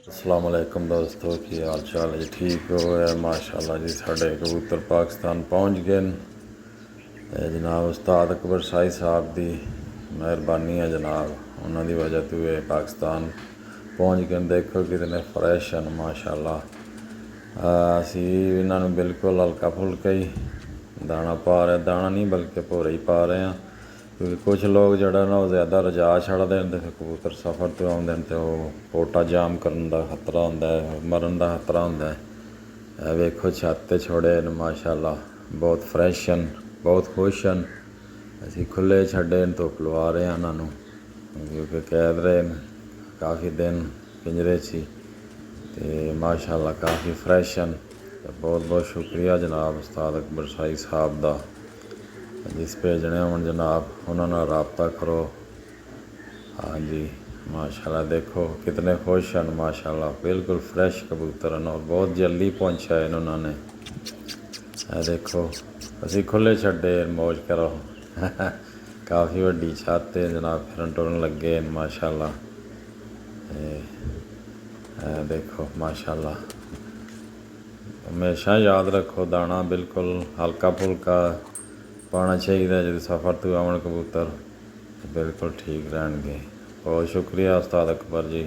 अस्सलाम वालेकुम दोस्तों, की हाल चाल है जी? ठीक हो यार? माशाल्लाह जी, साढ़े कबूतर पाकिस्तान पहुँच गए जनाब। उस्ताद अकबर शाही साहब की मेहरबानी है जनाब, उन्होंने वजह तो ये पाकिस्तान पहुँच गए। देखो कितने फ्रैश हैं माशाल्लाह। असी इन्होंने बिल्कुल हल्का फुल्का ही दाना पा रहे, दाना नहीं बल्कि भोरे ही पा रहे हैं, क्योंकि कुछ लोग जड़ा ना ज़्यादा रजा छड़ते हैं तो फिर कबूतर सफ़र तो आते हैं तो पोटा जाम करने का खतरा होंदा है, मरन का खतरा होंदा है। वेखो छत ते छोड़े माशाल्लाह, बहुत फ्रैश हैं, बहुत खुश हैं। असी खुले छड्डे धुप लवा रहे हैं उन्होंने, क्योंकि कैद रहे काफ़ी दिन पिंजरे सी ते माशाल्लाह काफ़ी फ्रैश हैं। बहुत बहुत शुक्रिया जनाब उस्ताद अकबर शाही साहब का। जिस भेजने हो जनाब उन्होंने रबता करो। हाँ जी माशाल्लाह, देखो कितने खुश हैं माशाल्लाह, बिल्कुल फ्रैश कबूतर हैं और बहुत जल्दी पहुँचा है उन्होंने। देखो असी खुले छड्डे मौज करो। काफ़ी वड्डी छत है जनाब, फिरन टुरन लगे माशाल्लाह। देखो माशाल्लाह, हमेशा याद रखो दाना बिल्कुल हल्का फुल्का पाना चाहिए। जो सफ़र तो आवन कबूतर बिल्कुल ठीक रहने। बहुत शुक्रिया उस्ताद अकबर जी।